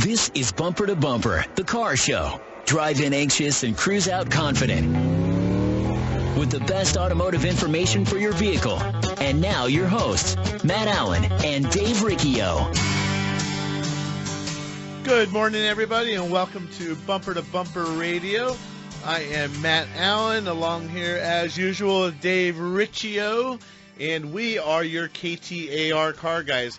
This is Bumper to Bumper, the car show. Drive in anxious and cruise out confident. With the best automotive information for your vehicle. And now your hosts, Matt Allen and Dave Riccio. Good morning, everybody, and welcome to Bumper Radio. I am Matt Allen, along here, as usual, Dave Riccio, and we are your KTAR car guys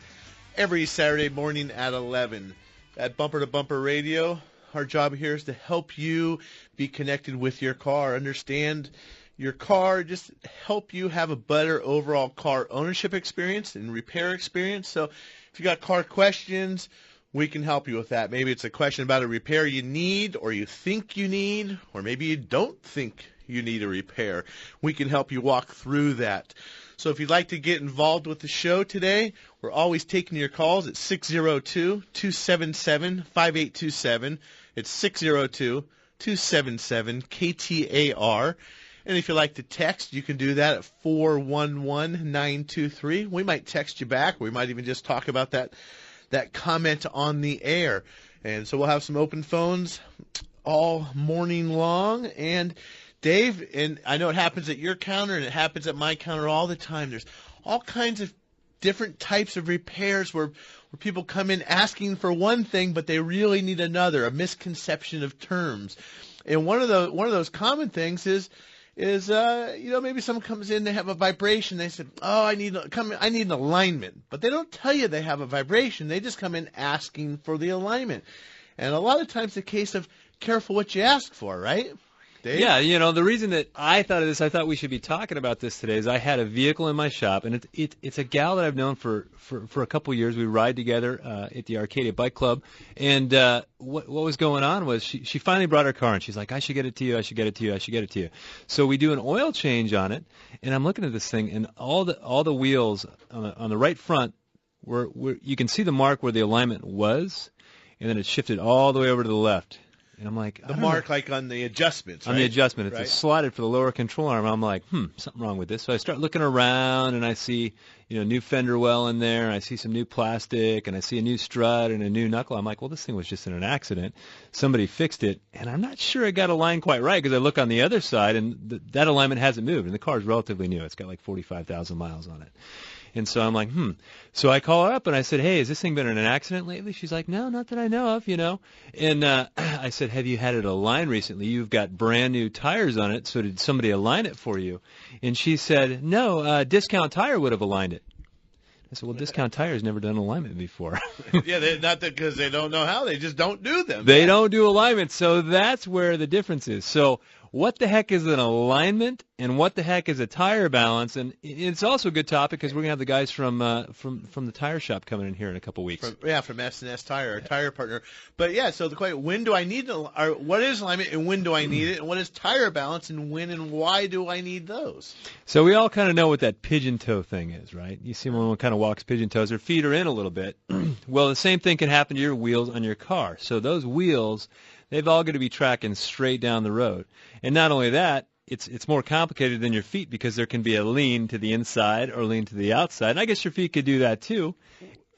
every Saturday morning at 11. At Bumper to Bumper Radio, our job here is to help you be connected with your car, understand your car, just help you have a better overall car ownership experience and repair experience. So if you got car questions, we can help you with that. Maybe it's a question about a repair you need, or you think you need, or maybe you don't think you need a repair. We can help you walk through that. So if you'd like to get involved with the show today, we're always taking your calls at 602-277-5827. It's 602-277-KTAR. And if you'd like to text, you can do that at 411-923. We might text you back. We might even just talk about that comment on the air. And so we'll have some open phones all morning long. And Dave, and I know it happens at your counter and it happens at my counter all the time. There's all kinds of different types of repairs where people come in asking for one thing, but they really need another, a misconception of terms. And one of those common things is maybe someone comes in, they have a vibration, they said, I need an alignment. But they don't tell you they have a vibration. They just come in asking for the alignment. And a lot of times the case of careful what you ask for, right? Dave? Yeah, the reason that I thought we should be talking about this today is I had a vehicle in my shop, and it's a gal that I've known for a couple of years. We ride together at the Arcadia Bike Club, and what was going on was she finally brought her car, and she's like, I should get it to you, I should get it to you, I should get it to you. So we do an oil change on it, and I'm looking at this thing, and all the wheels on the right front, where you can see the mark where the alignment was, and then it shifted all the way over to the left. And I'm like, the mark like on the adjustments, right? On the adjustment. It's right. slotted for the lower control arm. I'm like, something wrong with this. So I start looking around, and I see, new fender well in there. And I see some new plastic, and I see a new strut and a new knuckle. I'm like, well, this thing was just in an accident. Somebody fixed it, and I'm not sure I got aligned quite right because I look on the other side, and that alignment hasn't moved. And the car is relatively new. It's got like 45,000 miles on it. And so I'm like, So I call her up, and I said, hey, has this thing been in an accident lately? She's like, no, not that I know of, And I said, have you had it aligned recently? You've got brand new tires on it, so did somebody align it for you? And she said, no, Discount Tire would have aligned it. I said, well, Discount Tire's never done alignment before. Yeah, not because they don't know how. They just don't do them. They don't do alignment, so that's where the difference is. So what the heck is an alignment, and what the heck is a tire balance? And it's also a good topic because we're going to have the guys from the tire shop coming in here in a couple weeks. From S&S Tire, our tire partner. But, so the question, when do I need what is alignment and when do I need it? And what is tire balance and when and why do I need those? So we all kind of know what that pigeon toe thing is, right? You see when one kind of walks pigeon toes, their feet are in a little bit. Well, the same thing can happen to your wheels on your car. So those wheels, they've all got to be tracking straight down the road. And not only that, it's more complicated than your feet because there can be a lean to the inside or lean to the outside. And I guess your feet could do that too.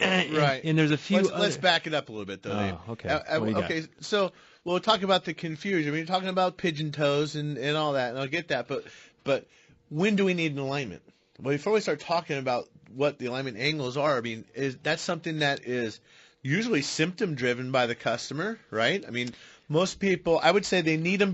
Right. And there's a few. Let's back it up a little bit, though. Dave. Okay. Okay. So we'll talk about the confusion. You're talking about pigeon toes and all that, and I'll get that. But when do we need an alignment? Well, before we start talking about what the alignment angles are, that's something that is usually symptom driven by the customer, right? Most people, I would say they need them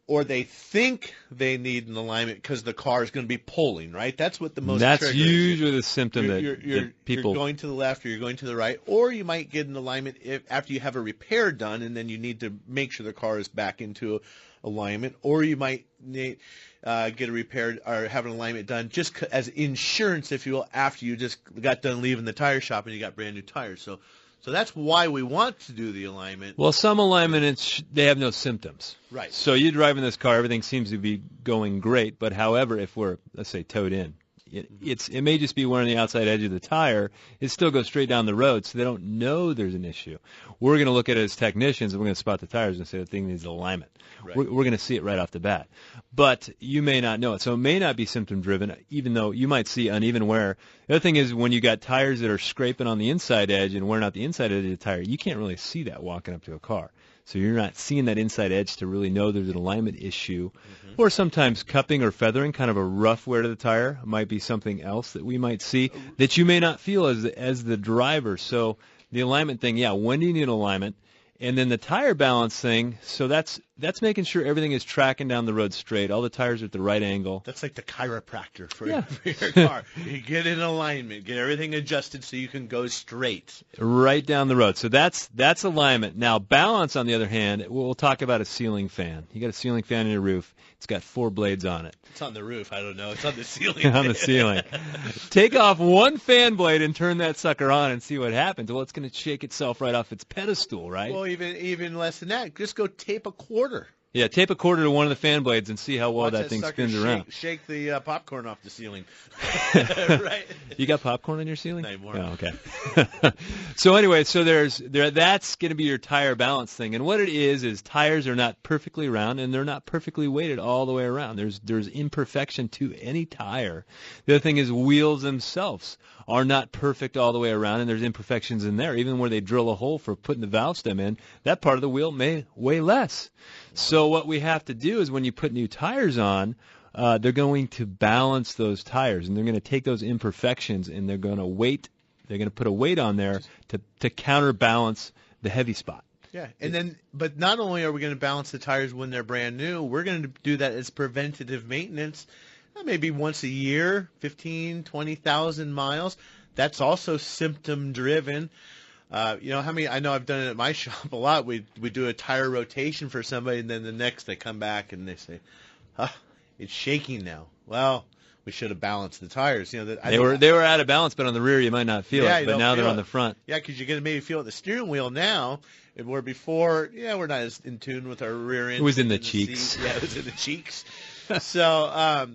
or they think they need an alignment because the car is going to be pulling, right? That's what the most That's usually the symptom that people... You're going to the left or you're going to the right, or you might get an alignment after you have a repair done, and then you need to make sure the car is back into alignment, or you might need, get a repair or have an alignment done just as insurance, if you will, after you just got done leaving the tire shop and you got brand new tires. So that's why we want to do the alignment. Well, some alignment, they have no symptoms. Right. So you're driving this car, everything seems to be going great, but however, if we're, let's say, towed in, It may just be wearing the outside edge of the tire. It still goes straight down the road, so they don't know there's an issue. We're going to look at it as technicians, and we're going to spot the tires and say the thing needs alignment. Right. We're going to see it right off the bat. But you may not know it. So it may not be symptom-driven, even though you might see uneven wear. The other thing is when you got tires that are scraping on the inside edge and wearing out the inside edge of the tire, you can't really see that walking up to a car. So you're not seeing that inside edge to really know there's an alignment issue. Mm-hmm. Or sometimes cupping or feathering, kind of a rough wear to the tire, might be something else that we might see that you may not feel as the driver. So the alignment thing, when do you need alignment? And then the tire balance thing, so that's making sure everything is tracking down the road straight. All the tires are at the right angle. That's like the chiropractor for your car. You get in alignment, get everything adjusted so you can go straight. Right down the road. So that's alignment. Now, balance, on the other hand, we'll talk about a ceiling fan. You got a ceiling fan on your roof. It's got 4 blades on it. It's on the roof. I don't know. It's on the ceiling. On the ceiling. Take off one fan blade and turn that sucker on and see what happens. Well, it's going to shake itself right off its pedestal, right? Well, even less than that. Just go tape a quarter. Yeah, tape a quarter to one of the fan blades and see how well Watch that thing spins around. Shake the popcorn off the ceiling. Right. You got popcorn on your ceiling? No more. Oh, okay. So anyway, that's going to be your tire balance thing. And what it is tires are not perfectly round and they're not perfectly weighted all the way around. There's imperfection to any tire. The other thing is wheels themselves are not perfect all the way around, and there's imperfections in there. Even where they drill a hole for putting the valve stem in, that part of the wheel may weigh less. So what we have to do is when you put new tires on, they're going to balance those tires, and they're going to take those imperfections and they're going to put a weight on there to counterbalance the heavy spot. Yeah, but not only are we going to balance the tires when they're brand new, we're going to do that as preventative maintenance. Maybe once a year, 15, 20,000 miles. That's also symptom-driven. I know I've done it at my shop a lot. We do a tire rotation for somebody, and then the next they come back and they say, it's shaking now. Well, we should have balanced the tires. They were out of balance, but on the rear you might not feel it, but now they're on the front. Yeah, because you're going to maybe feel it in the steering wheel now, where before, we're not as in tune with our rear end. It was in the cheeks. Seat. Yeah, it was in the cheeks. So,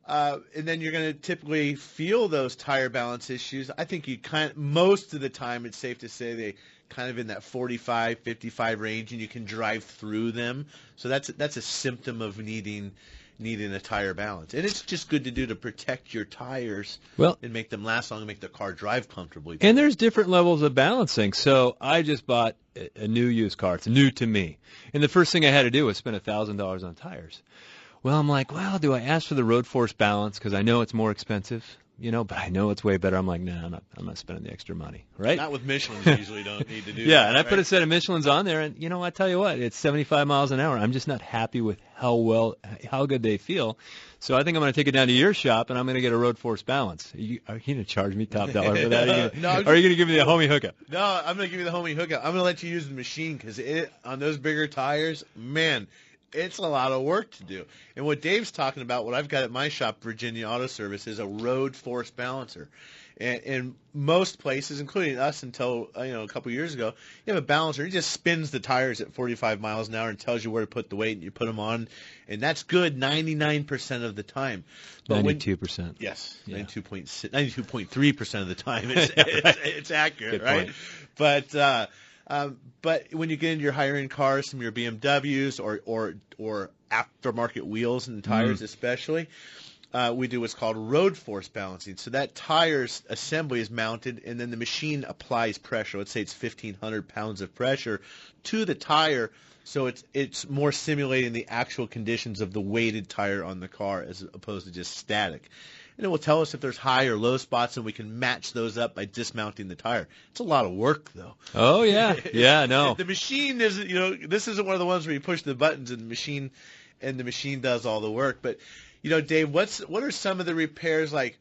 and then you're going to typically feel those tire balance issues. I think most of the time it's safe to say they kind of in that 45, 55 range, and you can drive through them. So that's a symptom of needing a tire balance. And it's just good to do to protect your tires and make them last long and make the car drive comfortably. And there's different levels of balancing. So I just bought a new used car. It's new to me. And the first thing I had to do was spend $1,000 on tires. Well, I'm like, do I ask for the road force balance because I know it's more expensive, but I know it's way better. I'm like, nah, I'm not spending the extra money, right? Not with Michelins. You usually don't need to do that. Yeah, and I right? put a set of Michelins on there, and I tell you what, it's 75 miles an hour. I'm just not happy with how good they feel. So I think I'm going to take it down to your shop, and I'm going to get a road force balance. Are you going to charge me top dollar for that? Are you going to give me the homie hookup? No, I'm going to give you the homie hookup. I'm going to let you use the machine because on those bigger tires, man, it's a lot of work to do. And what Dave's talking about, what I've got at my shop, Virginia Auto Service, is a road force balancer. And most places, including us until a couple years ago, you have a balancer. It just spins the tires at 45 miles an hour and tells you where to put the weight, and you put them on. And that's good 99% of the time. But 92%. Yes, yeah. 92.3% of the time. It's accurate, good right? Point. But when you get into your higher end cars, some of your BMWs or aftermarket wheels and tires especially, we do what's called road force balancing. So that tire's assembly is mounted, and then the machine applies pressure. Let's say it's 1,500 pounds of pressure to the tire, so it's more simulating the actual conditions of the weighted tire on the car as opposed to just static. And it will tell us if there's high or low spots, and we can match those up by dismounting the tire. It's a lot of work, though. Oh, yeah. Yeah, no. The machine isn't, this isn't one of the ones where you push the buttons and the machine does all the work. But, Dave, what are some of the repairs like?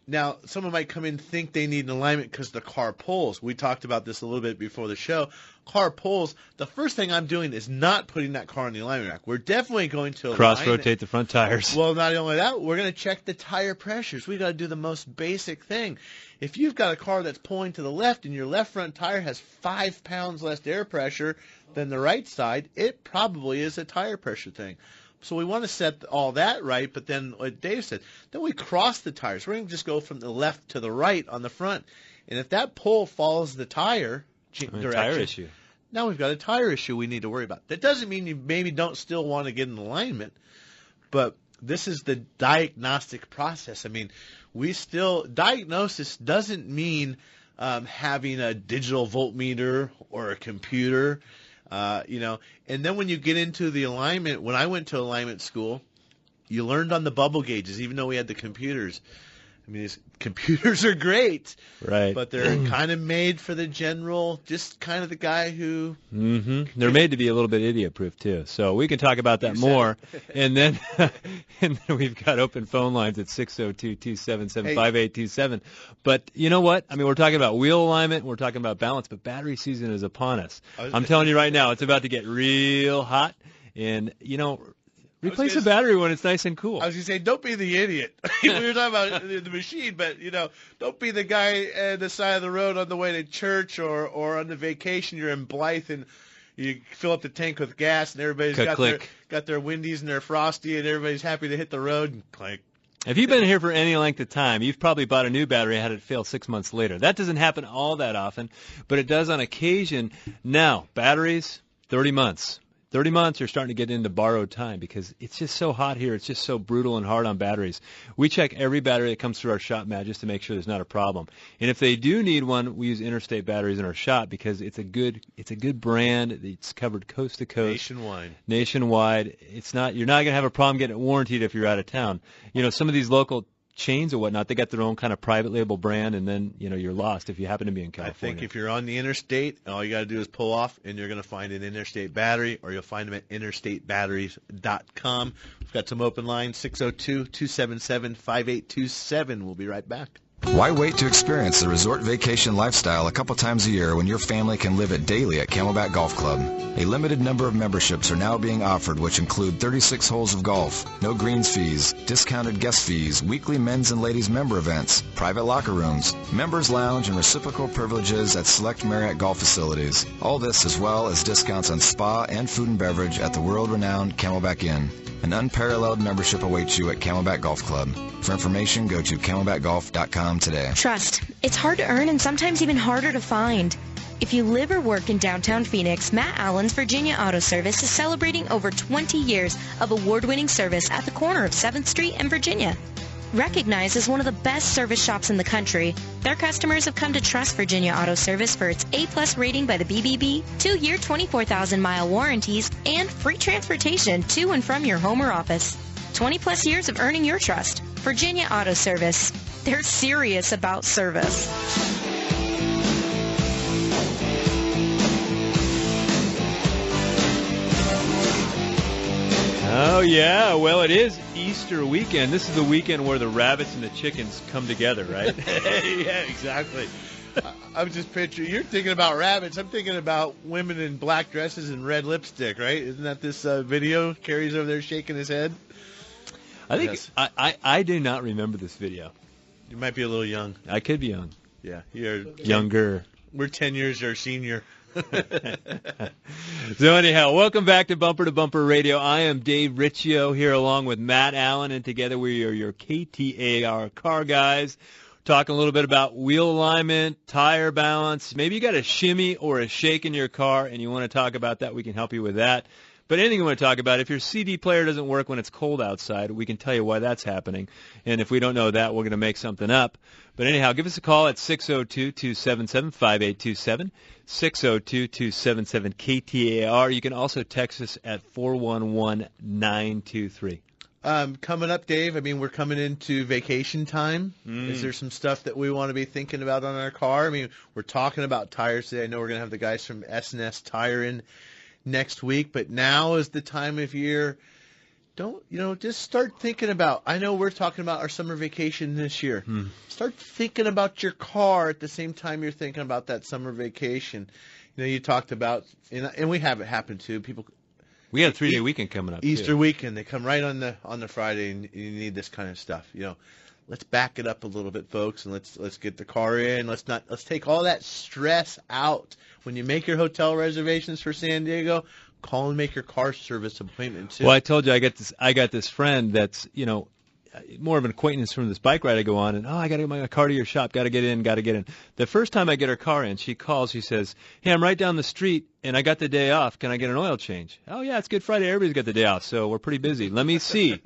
Now, someone might come in and think they need an alignment because the car pulls. We talked about this a little bit before the show. Car pulls. The first thing I'm doing is not putting that car on the alignment rack. We're definitely going to cross-rotate the front tires. Well, not only that, we're going to check the tire pressures. We got to do the most basic thing. If you've got a car that's pulling to the left and your left front tire has 5 pounds less air pressure than the right side, it probably is a tire pressure thing. So we want to set all that right, but then, like Dave said, then we cross the tires. We're going to just go from the left to the right on the front. And if that pole follows the tire direction, tire issue. Now we've got a tire issue we need to worry about. That doesn't mean you maybe don't still want to get in alignment, but this is the diagnostic process. I mean, diagnosis doesn't mean having a digital voltmeter or a computer, And then when you get into the alignment, when I went to alignment school, you learned on the bubble gauges, even though we had the computers. I mean, computers are great, right? But they're kind of made for the general, just kind of the guy who. Mm-hmm. They're made to be a little bit idiot-proof too. So we can talk about that more, and then we've got open phone lines at 602-277-5827. But you know what? I mean, we're talking about wheel alignment, we're talking about balance, but battery season is upon us. I'm telling you right now, it's about to get real hot, and replace the battery when it's nice and cool. I was going to say, don't be the idiot. We were talking about the machine, but, don't be the guy at the side of the road on the way to church or on the vacation. You're in Blythe and you fill up the tank with gas and everybody's got their Wendy's and their Frosty and everybody's happy to hit the road and click. If you've been here for any length of time, you've probably bought a new battery and had it fail 6 months later. That doesn't happen all that often, but it does on occasion. Now, batteries, 30 months. 30 months, you're starting to get into borrowed time because it's just so hot here. It's just so brutal and hard on batteries. We check every battery that comes through our shop, Matt, just to make sure there's not a problem. And if they do need one, we use Interstate batteries in our shop because it's a good brand. It's covered coast to coast. Nationwide. You're not going to have a problem getting it warranted if you're out of town. Some of these local chains or whatnot, they got their own kind of private label brand, and then you're lost if you happen to be in California. I think if you're on the interstate, all you got to do is pull off, and you're going to find an Interstate battery, or you'll find them at interstatebatteries.com. We've got some open lines, 602-277-5827. We'll be right back. Why wait to experience the resort vacation lifestyle a couple times a year when your family can live it daily at Camelback Golf Club? A limited number of memberships are now being offered, which include 36 holes of golf, no greens fees, discounted guest fees, weekly men's and ladies member events, private locker rooms, members lounge, and reciprocal privileges at select Marriott golf facilities. All this as well as discounts on spa and food and beverage at the world-renowned Camelback Inn. An unparalleled membership awaits you at Camelback Golf Club. For information, go to camelbackgolf.com today. Trust. It's hard to earn and sometimes even harder to find. If you live or work in downtown Phoenix, Matt Allen's Virginia Auto Service is celebrating over 20 years of award-winning service at the corner of 7th Street and Virginia. Recognized as one of the best service shops in the country, their customers have come to trust Virginia Auto Service for its A-plus rating by the BBB, 2-year 24,000-mile warranties, and free transportation to and from your home or office. 20-plus years of earning your trust. Virginia Auto Service. They're serious about service. Oh, yeah. Well, it is Easter weekend. This is the weekend where the rabbits and the chickens come together, right? Yeah, exactly. I'm just picturing, you're thinking about rabbits. I'm thinking about women in black dresses and red lipstick, right? Isn't that this video? Carrie's over there shaking his head. I think I do not remember this video. You might be a little young. I could be young. Yeah, you're younger. We're 10 years your senior. So anyhow, welcome back to Bumper Radio. I am Dave Riccio here along with Matt Allen, and together we are your KTAR car guys. Talking a little bit about wheel alignment, tire balance. Maybe you got a shimmy or a shake in your car and you want to talk about that, we can help you with that. But anything you want to talk about, if your CD player doesn't work when it's cold outside, we can tell you why that's happening. And if we don't know that, we're going to make something up. But anyhow, give us a call at 602-277-5827, 602-277-KTAR. You can also text us at 411-923. Coming up, Dave, I mean, we're coming into vacation time. Is there some stuff that we want to be thinking about on our car? I mean, we're talking about tires today. I know we're going to have the guys from S&S Tire in next week, but now is the time of year. Just start thinking about, I know we're talking about our summer vacation this year. Start thinking about your car at the same time you're thinking about that summer vacation. You talked about, and we have it happen too, people. We had a 3-day weekend coming up. Easter weekend, they come right on the Friday, and you need this kind of stuff. let's back it up a little bit, folks, and let's get the car in. Let's take all that stress out. When you make your hotel reservations for San Diego, call and make your car service appointment too. Well, I told you I got this friend that's, more of an acquaintance from this bike ride I go on, and I got to get my car to your shop, got to get in. The first time I get her car in, she calls, she says, "Hey, I'm right down the street, and I got the day off. Can I get an oil change?" "Oh yeah, it's Good Friday. Everybody's got the day off, so we're pretty busy. Let me see."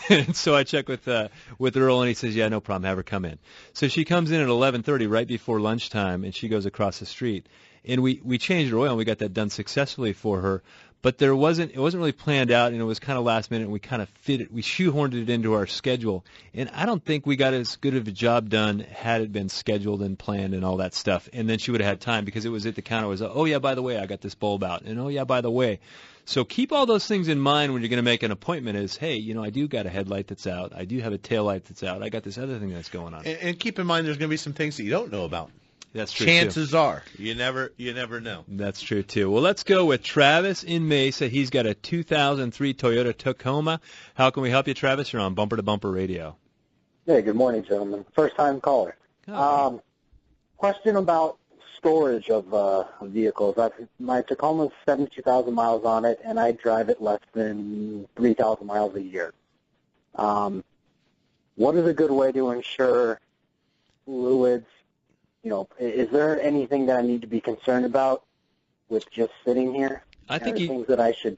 And so I check with Earl, and he says, "Yeah, no problem. Have her come in." So she comes in at 11:30, right before lunchtime, and she goes across the street, and we changed her oil, and we got that done successfully for her. But it wasn't really planned out, and it was kind of last minute, and we kind of we shoehorned it into our schedule. And I don't think we got as good of a job done had it been scheduled and planned and all that stuff. And then she would have had time because it was at the counter. It was, "Oh, yeah, by the way, I got this bulb out." And, "Oh, yeah, by the way." So keep all those things in mind when you're going to make an appointment is, hey, I do got a headlight that's out. I do have a tail light that's out. I got this other thing that's going on. And keep in mind there's going to be some things that you don't know about. That's true. Chances are you never know. That's true too. Well, let's go with Travis in Mesa. He's got a 2003 Toyota Tacoma. How can we help you, Travis? You're on Bumper to Bumper Radio. Hey, good morning, gentlemen. First time caller. Question about storage of vehicles. My Tacoma's 72,000 miles on it, and I drive it less than 3,000 miles a year. What is a good way to ensure fluids? Is there anything that I need to be concerned about with just sitting here? I think things that I should.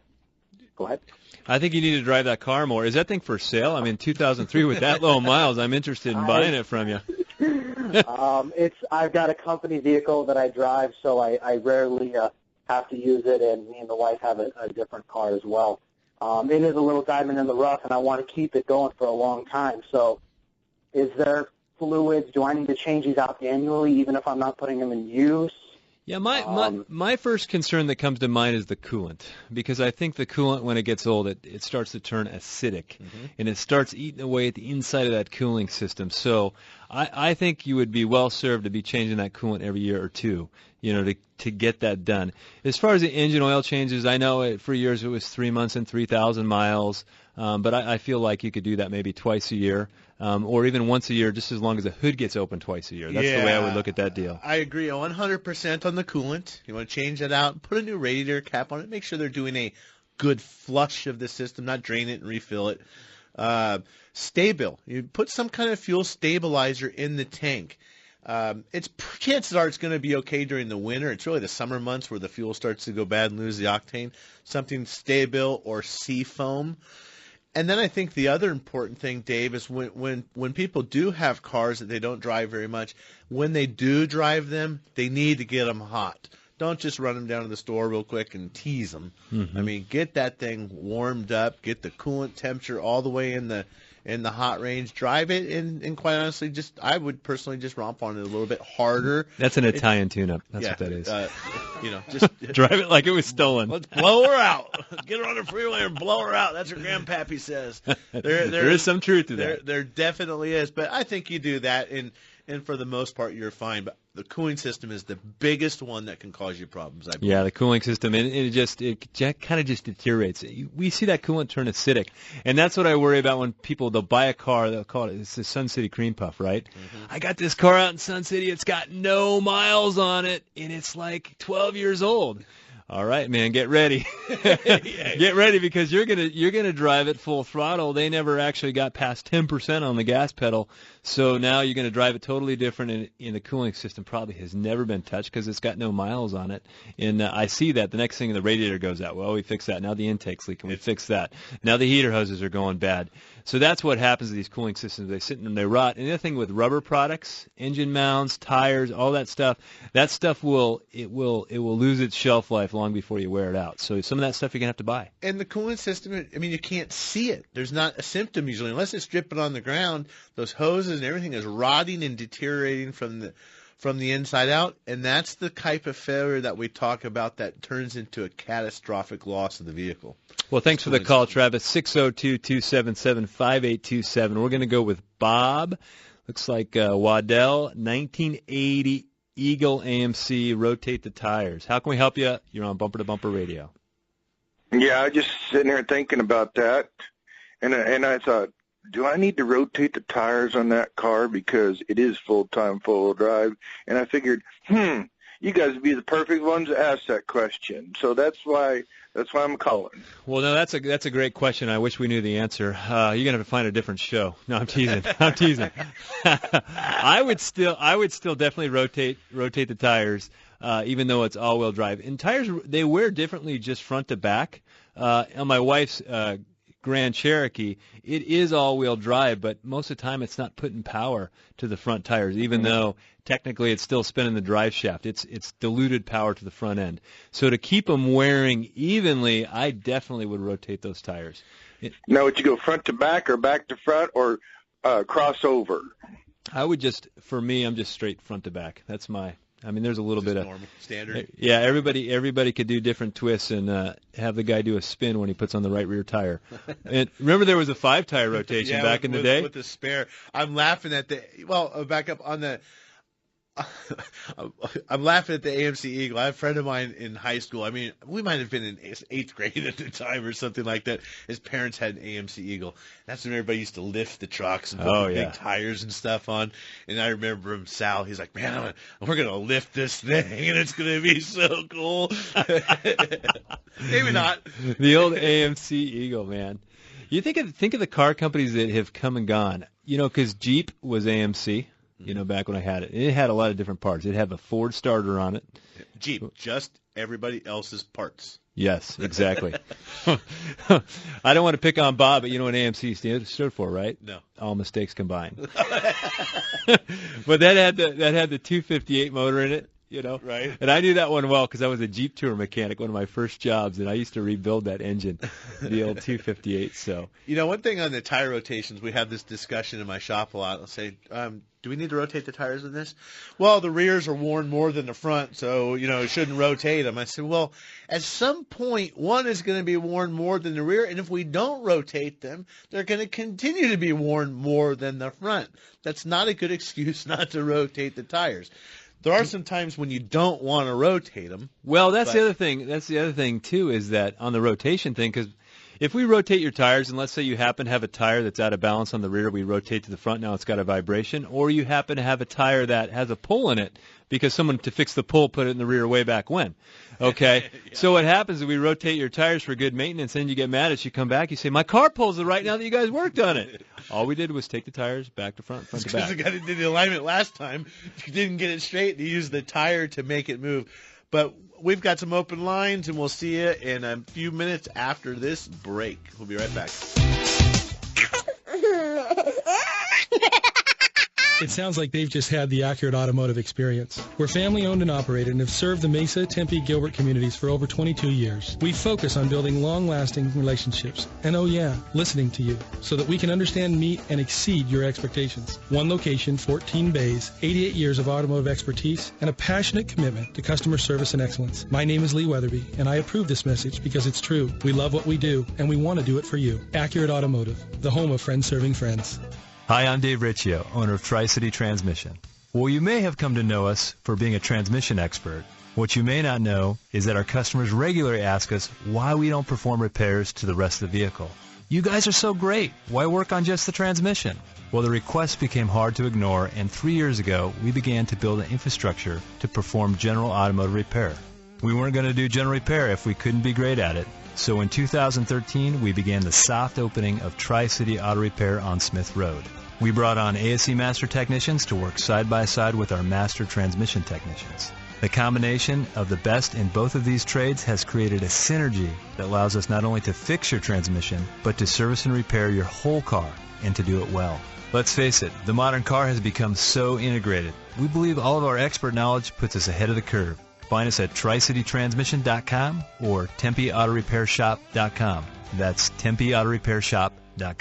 Go ahead. I think you need to drive that car more. Is that thing for sale? I mean, 2003 with that low miles, I'm interested in buying it from you. I've got a company vehicle that I drive, so I rarely have to use it, and me and the wife have a different car as well. It is a little diamond in the rough, and I want to keep it going for a long time. So is there fluids? Do I need to change these out annually, even if I'm not putting them in use? Yeah, my first concern that comes to mind is the coolant, because I think the coolant, when it gets old, it starts to turn acidic, and it starts eating away at the inside of that cooling system. So I think you would be well served to be changing that coolant every year or two, to get that done. As far as the engine oil changes, I know for years it was 3 months and 3,000 miles, but I feel like you could do that maybe twice a year. Or even once a year, just as long as the hood gets open twice a year. That's the way I would look at that deal. I agree 100% on the coolant. You want to change that out, put a new radiator cap on it, make sure they're doing a good flush of the system, not drain it and refill it. Stabil. You put some kind of fuel stabilizer in the tank. Chances are it's going to be okay during the winter. It's really the summer months where the fuel starts to go bad and lose the octane. Something Stabil or Seafoam. And then I think the other important thing, Dave, is when people do have cars that they don't drive very much, when they do drive them, they need to get them hot. Don't just run them down to the store real quick and tease them. I mean, get that thing warmed up, get the coolant temperature all the way in the hot range, drive it, and quite honestly, I would personally just romp on it a little bit harder. That's an Italian tune-up. That's what that is. Just drive it like it was stolen. Let's blow her out. Get her on the freeway and blow her out. That's what Grandpappy says. There is some truth to that. There definitely is, but I think you do that, and for the most part, you're fine. But the cooling system is the biggest one that can cause you problems, I believe. Yeah, the cooling system, and it kind of just deteriorates. We see that coolant turn acidic, and that's what I worry about when they'll buy a car, they'll call it's the Sun City Cream Puff, right? I got this car out in Sun City, it's got no miles on it, and it's like 12 years old. All right, man, get ready. Get ready, because you're gonna drive it full throttle. They never actually got past 10% on the gas pedal, so now you're gonna drive it totally different, and the cooling system probably has never been touched because it's got no miles on it. And I see that. The next thing, the radiator goes out. Well, we fix that. Now the intake's leaking. We fix that. Now the heater hoses are going bad. So that's what happens to these cooling systems. They sit and they rot. And the other thing with rubber products, engine mounts, tires, all that stuff will lose its shelf life long before you wear it out. So some of that stuff you're going to have to buy. And the cooling system, I mean, you can't see it. There's not a symptom usually. Unless it's dripping on the ground, those hoses and everything is rotting and deteriorating from the inside out. And that's the type of failure that we talk about that turns into a catastrophic loss of the vehicle. Well, thanks for the call, Travis. 602-277-5827. We're going to go with Bob. Looks like Waddell, 1980 Eagle AMC, rotate the tires. How can we help you? You're on Bumper to Bumper Radio. Yeah, I was just sitting here thinking about that, and I thought, do I need to rotate the tires on that car because it is full-time four-wheel drive? And I figured, you guys would be the perfect ones to ask that question. So that's why I'm calling. Well, no, that's a great question. I wish we knew the answer. You're gonna have to find a different show. No, I'm teasing. I'm teasing. I would still definitely rotate the tires, even though it's all-wheel drive. And tires, they wear differently just front to back. On my wife's Grand Cherokee, it is all-wheel drive, but most of the time it's not putting power to the front tires, even though technically it's still spinning the drive shaft. It's diluted power to the front end. So to keep them wearing evenly, I definitely would rotate those tires. Now, would you go front to back or back to front or crossover? I would for me, I'm just straight front to back. That's there's a little bit of normal standard. Yeah, everybody could do different twists and have the guy do a spin when he puts on the right rear tire. And remember, there was a 5-tire rotation back in the day with the spare. I'm laughing at back up on the. I'm laughing at the AMC Eagle. I have a friend of mine in high school. I mean, we might have been in 8th grade at the time or something like that. His parents had an AMC Eagle. That's when everybody used to lift the trucks and put the big tires and stuff on. And I remember him, Sal, he's like, man, we're going to lift this thing, and it's going to be so cool. Maybe not. The old AMC Eagle, man. You think of the car companies that have come and gone. Because Jeep was AMC. Back when I had it. It had a lot of different parts. It had a Ford starter on it. Jeep, just everybody else's parts. Yes, exactly. I don't want to pick on Bob, but you know what AMC stood for, right? No. All mistakes combined. But that had the 258 motor in it. Right. And I knew that one well because I was a Jeep tour mechanic, one of my first jobs, and I used to rebuild that engine, the old 258. So, one thing on the tire rotations, we have this discussion in my shop a lot. I'll say, do we need to rotate the tires in this? Well, the rears are worn more than the front, so, it shouldn't rotate them. I said, well, at some point, one is going to be worn more than the rear, and if we don't rotate them, they're going to continue to be worn more than the front. That's not a good excuse not to rotate the tires. There are some times when you don't want to rotate them. Well, that's the other thing. That's the other thing, too, is that on the rotation thing, because if we rotate your tires, and let's say you happen to have a tire that's out of balance on the rear, we rotate to the front, now it's got a vibration, or you happen to have a tire that has a pull in it because someone, to fix the pull, put it in the rear way back when. Okay? Yeah. So what happens is we rotate your tires for good maintenance, and you get mad as you come back, you say, my car pulls it right now that you guys worked on it. All we did was take the tires back to front to back. Because the guy that did the alignment last time, you didn't get it straight, and you used the tire to make it move. But we've got some open lines, and we'll see you in a few minutes after this break. We'll be right back. It sounds like they've just had the accurate automotive experience. We're family-owned and operated and have served the Mesa, Tempe, Gilbert communities for over 22 years. We focus on building long-lasting relationships and, listening to you so that we can understand, meet, and exceed your expectations. One location, 14 bays, 88 years of automotive expertise, and a passionate commitment to customer service and excellence. My name is Lee Weatherby, and I approve this message because it's true. We love what we do, and we want to do it for you. Accurate Automotive, the home of friends serving friends. Hi, I'm Dave Riccio, owner of Tri-City Transmission. Well, you may have come to know us for being a transmission expert. What you may not know is that our customers regularly ask us why we don't perform repairs to the rest of the vehicle. You guys are so great. Why work on just the transmission? Well, the requests became hard to ignore, and 3 years ago, we began to build an infrastructure to perform general automotive repair. We weren't going to do general repair if we couldn't be great at it. So in 2013, we began the soft opening of Tri-City Auto Repair on Smith Road. We brought on ASE Master Technicians to work side by side with our Master Transmission Technicians. The combination of the best in both of these trades has created a synergy that allows us not only to fix your transmission, but to service and repair your whole car, and to do it well. Let's face it, the modern car has become so integrated. We believe all of our expert knowledge puts us ahead of the curve. Find us at TriCityTransmission.com or TempeAutoRepairShop.com. That's TempeAutoRepairShop.com.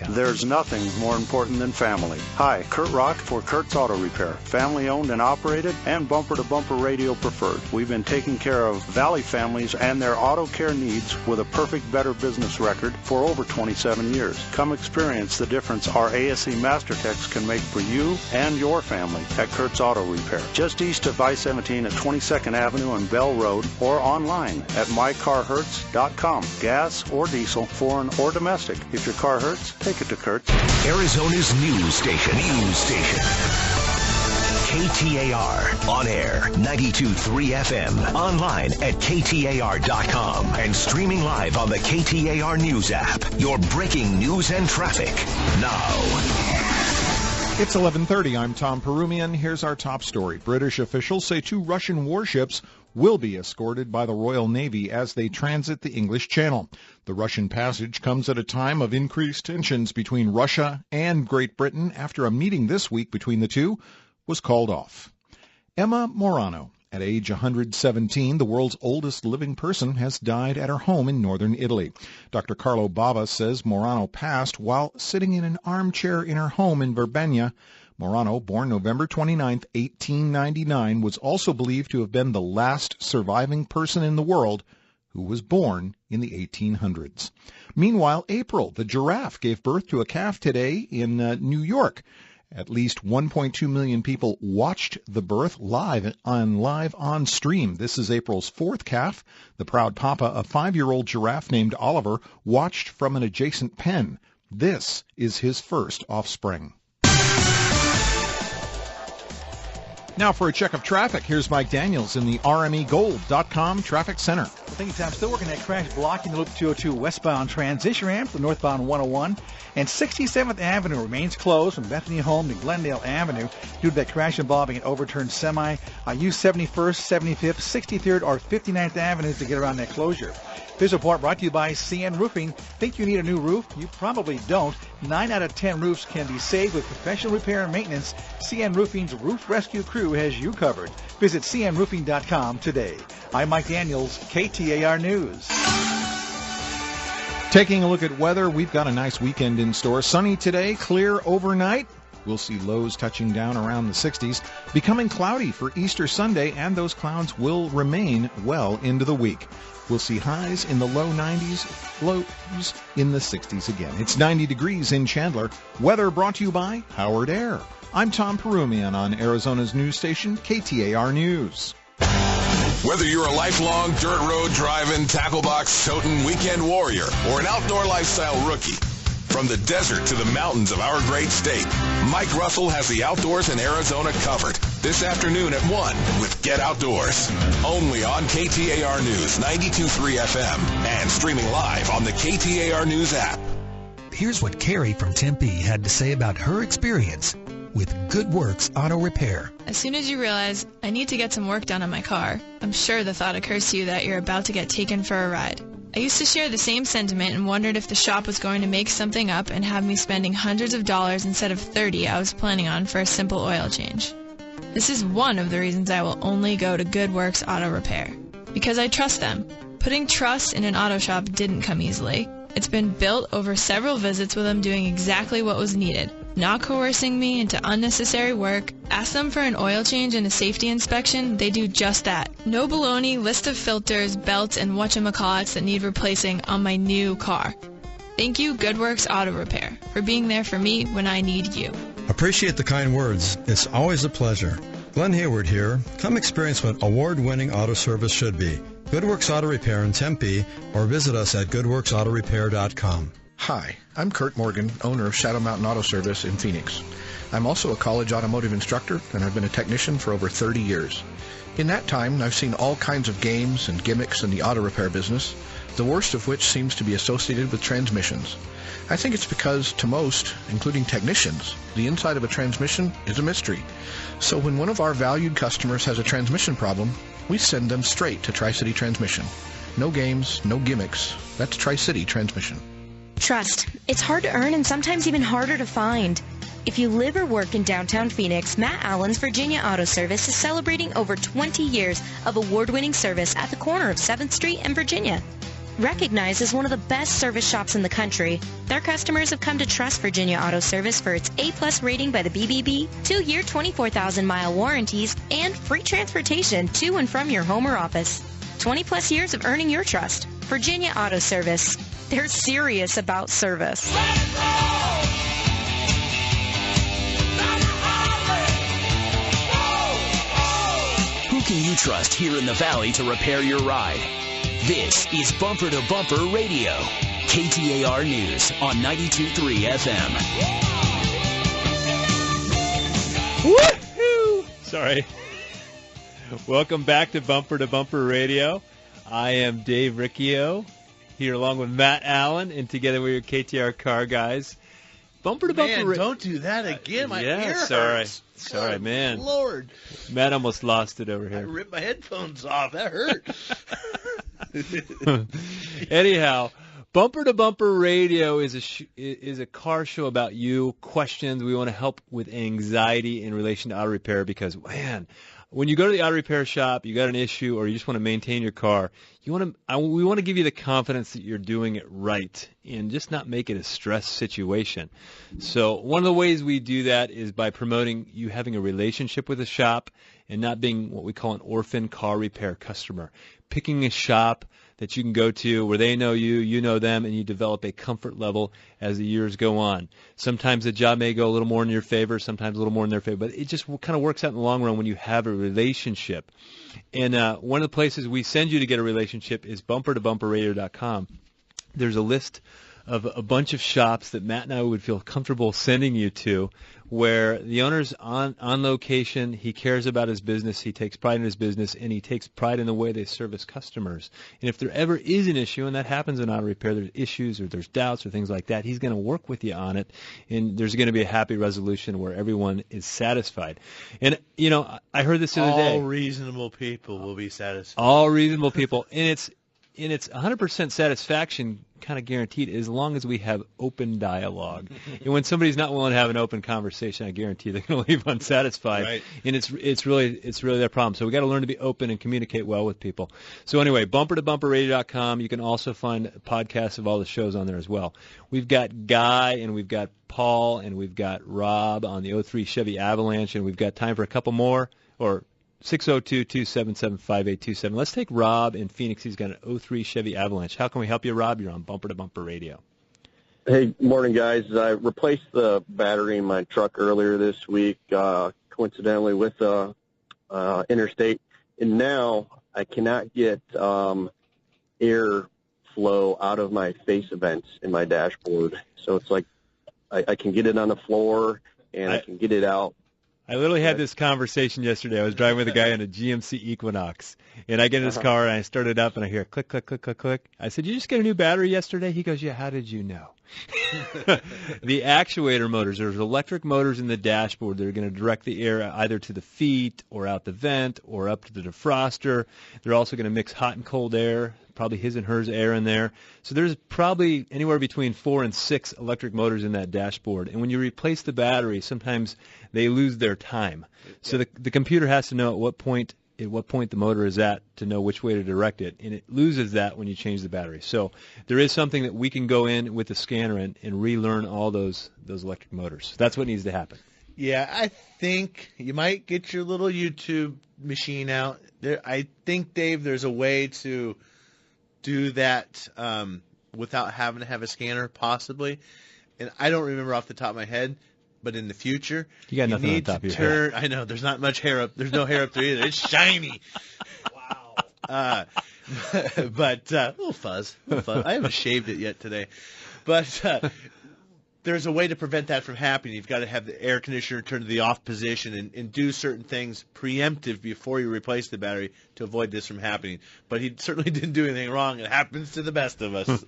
There's nothing more important than family. Hi, Kurt Rock for Kurt's Auto Repair. Family owned and operated and bumper-to-bumper radio preferred. We've been taking care of Valley families and their auto care needs with a perfect Better Business record for over 27 years. Come experience the difference our ASE Master Techs can make for you and your family at Kurt's Auto Repair. Just east of I-17 at 22nd Avenue and Bell Road, or online at mycarhurts.com. Gas or diesel, foreign or domestic. If your car hurts, Kurtz. Take it to Kurtz. Arizona's news station. KTAR. On air, 92.3 FM. Online at KTAR.com. And streaming live on the KTAR News app. Your breaking news and traffic. Now. It's 11:30. I'm Tom Perumian. Here's our top story. British officials say 2 Russian warships will be escorted by the Royal Navy as they transit the English Channel. The Russian passage comes at a time of increased tensions between Russia and Great Britain after a meeting this week between the two was called off. Emma Morano, at age 117, the world's oldest living person, has died at her home in northern Italy. Dr. Carlo Bava says Morano passed while sitting in an armchair in her home in Verbena. Morano, born November 29, 1899, was also believed to have been the last surviving person in the world who was born in the 1800s. Meanwhile, April, the giraffe, gave birth to a calf today in New York. At least 1.2 million people watched the birth live on stream. This is April's 4th calf. The proud papa, a 5-year-old giraffe named Oliver, watched from an adjacent pen. This is his first offspring. Now for a check of traffic, here's Mike Daniels in the RMEGold.com Traffic Center. Thank you, Tom. Still working that crash blocking the Loop 202 westbound transition ramp to northbound 101. And 67th Avenue remains closed from Bethany Home to Glendale Avenue due to that crash involving an overturned semi. Use 71st, 75th, 63rd, or 59th Avenues to get around that closure. This report brought to you by CN Roofing. Think you need a new roof? You probably don't. 9 out of 10 roofs can be saved with professional repair and maintenance. CN Roofing's Roof Rescue Crew has you covered. Visit cnroofing.com today. I'm Mike Daniels, KTAR News. Taking a look at weather, we've got a nice weekend in store. Sunny today, clear overnight. We'll see lows touching down around the 60s, becoming cloudy for Easter Sunday, and those clouds will remain well into the week. We'll see highs in the low 90s, lows in the 60s again. It's 90 degrees in Chandler. Weather brought to you by Howard Air. I'm Tom Perumian on Arizona's news station, KTAR News. Whether you're a lifelong dirt road driving, tackle box toting weekend warrior or an outdoor lifestyle rookie, from the desert to the mountains of our great state, Mike Russell has the outdoors in Arizona covered. This afternoon at 1 with Get Outdoors. Only on KTAR News 92.3 FM and streaming live on the KTAR News app. Here's what Carrie from Tempe had to say about her experience with Good Works Auto Repair. As soon as you realize, I need to get some work done on my car, I'm sure the thought occurs to you that you're about to get taken for a ride. I used to share the same sentiment and wondered if the shop was going to make something up and have me spending hundreds of dollars instead of $30 I was planning on for a simple oil change. This is one of the reasons I will only go to Good Works Auto Repair. Because I trust them. Putting trust in an auto shop didn't come easily. It's been built over several visits with them doing exactly what was needed, not coercing me into unnecessary work. Ask them for an oil change and a safety inspection, they do just that. No baloney, list of filters, belts, and whatchamacallits that need replacing on my new car. Thank you, Good Works Auto Repair, for being there for me when I need you. Appreciate the kind words. It's always a pleasure. Glenn Hayward here. Come experience what award-winning auto service should be. Good Works Auto Repair in Tempe, or visit us at goodworksautorepair.com. Hi, I'm Kurt Morgan, owner of Shadow Mountain Auto Service in Phoenix. I'm also a college automotive instructor, and I've been a technician for over 30 years. In that time, I've seen all kinds of games and gimmicks in the auto repair business, the worst of which seems to be associated with transmissions. I think it's because, to most, including technicians, the inside of a transmission is a mystery. So when one of our valued customers has a transmission problem, we send them straight to Tri-City Transmission. No games, no gimmicks. That's Tri-City Transmission. Trust. It's hard to earn and sometimes even harder to find. If you live or work in downtown Phoenix, Matt Allen's Virginia Auto Service is celebrating over 20 years of award-winning service at the corner of 7th Street and Virginia. Recognized as one of the best service shops in the country, their customers have come to trust Virginia Auto Service for its A+ rating by the BBB, 2-year 24,000-mile warranties, and free transportation to and from your home or office. 20+ years of earning your trust. Virginia Auto Service. They're serious about service. Who can you trust here in the Valley to repair your ride? This is Bumper to Bumper Radio. KTAR News on 92.3 FM. Woohoo! Sorry. Welcome back to Bumper Radio. I am Dave Riccio, here along with Matt Allen, and together we're your KTAR car guys. Bumper to Bumper. Man, don't do that again. My ear hurts. Sorry, man. Lord. Matt almost lost it over here. I ripped my headphones off. That hurt. Anyhow, Bumper to Bumper Radio is a car show about you, questions. We want to help with anxiety in relation to auto repair because, man, when you go to the auto repair shop, you got an issue, or you just want to maintain your car, we want to give you the confidence that you're doing it right and just not make it a stress situation. So one of the ways we do that is by promoting you having a relationship with a shop and not being what we call an orphan car repair customer. Picking a shop that you can go to where they know you, you know them, and you develop a comfort level as the years go on. Sometimes the job may go a little more in your favor, sometimes a little more in their favor, but it just kind of works out in the long run when you have a relationship. And one of the places we send you to get a relationship is bumpertobumperradio.com. There's a list of a bunch of shops that Matt and I would feel comfortable sending you to where the owner's on location, he cares about his business, he takes pride in his business, and he takes pride in the way they service customers. And if there ever is an issue, and that happens in auto repair, there's issues or there's doubts or things like that, he's going to work with you on it, and there's going to be a happy resolution where everyone is satisfied. And, you know, I heard this the other day. All reasonable people will be satisfied. All reasonable people. And it's 100% satisfaction kind of guaranteed as long as we have open dialogue. And when somebody's not willing to have an open conversation, I guarantee they're going to leave unsatisfied. Right. And it's really their problem. So we got to learn to be open and communicate well with people. So anyway, bumpertobumperradio.com. You can also find podcasts of all the shows on there as well. We've got Guy and we've got Paul and we've got Rob on the 03 Chevy Avalanche, and we've got time for a couple more, or 602-277-5827. Let's take Rob in Phoenix. He's got an 03 Chevy Avalanche. How can we help you, Rob? You're on Bumper to Bumper Radio. Hey, morning, guys. I replaced the battery in my truck earlier this week, coincidentally with Interstate, and now I cannot get air flow out of my face vents in my dashboard. So it's like I can get it on the floor, and I can get it out. I literally had this conversation yesterday. I was driving with a guy in a GMC Equinox, and I get in his car, and I start it up, and I hear click, click, click, click, click. I said, "You just get a new battery yesterday?" He goes, "Yeah, how did you know?" The actuator motors, there's electric motors in the dashboard that are going to direct the air either to the feet or out the vent or up to the defroster. They're also going to mix hot and cold air, probably his and hers air in there. So there's probably anywhere between 4 and 6 electric motors in that dashboard. And when you replace the battery, sometimes they lose their time. So the computer has to know at what point the motor is at to know which way to direct it, and it loses that when you change the battery. So there is something that we can go in with the scanner and relearn all those electric motors. That's what needs to happen. Yeah, I think you might get your little YouTube machine out. I think, Dave, there's a way to do that without having to have a scanner, possibly. And I don't remember off the top of my head, but in the future, you got nothing on top of your head. I know there's not much hair up. There's no hair up there either. It's shiny. Wow. But a little fuzz. I haven't shaved it yet today. But there's a way to prevent that from happening. You've got to have the air conditioner turn to the off position and do certain things preemptive before you replace the battery to avoid this from happening. But he certainly didn't do anything wrong. It happens to the best of us.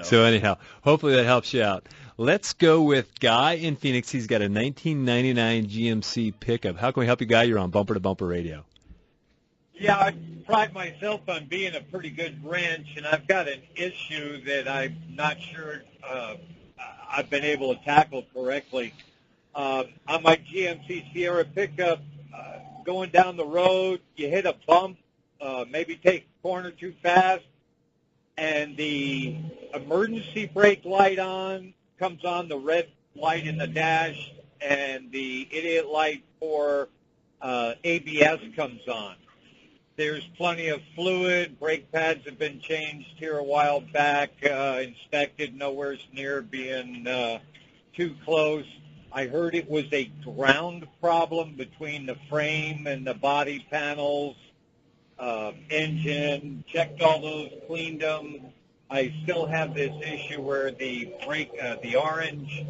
So anyhow, hopefully that helps you out. Let's go with Guy in Phoenix. He's got a 1999 GMC pickup. How can we help you, Guy? You're on Bumper to Bumper Radio. Yeah, I pride myself on being a pretty good wrench, and I've got an issue that I'm not sure I've been able to tackle correctly. On my GMC Sierra pickup, going down the road, you hit a bump, maybe take a corner too fast, and the emergency brake light comes on, the red light in the dash, and the idiot light for ABS comes on. There's plenty of fluid. Brake pads have been changed here a while back, inspected, nowhere near being too close. I heard it was a ground problem between the frame and the body panels, engine, checked all those, cleaned them. I still have this issue where the the orange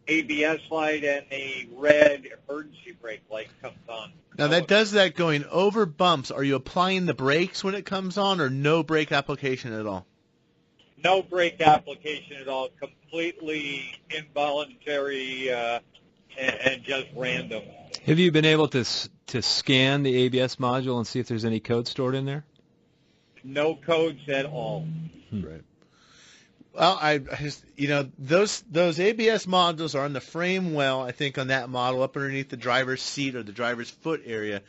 ABS light and the red emergency brake light comes on. Now that does that going over bumps. Are you applying the brakes when it comes on, or no brake application at all? No brake application at all. Completely involuntary and just random. Have you been able to scan the ABS module and see if there's any code stored in there? No codes at all. Right. Well, I just, those ABS modules are on the frame well, I think, on that model, up underneath the driver's seat or the driver's foot area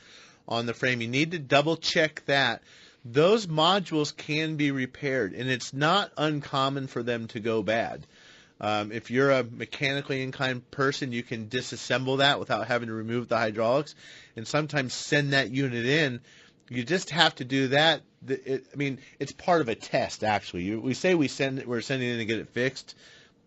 on the frame. You need to double check that. Those modules can be repaired, and it's not uncommon for them to go bad. If you're a mechanically inclined person, you can disassemble that without having to remove the hydraulics and sometimes send that unit in. You just have to do that. It's part of a test, actually. We say we're sending in to get it fixed,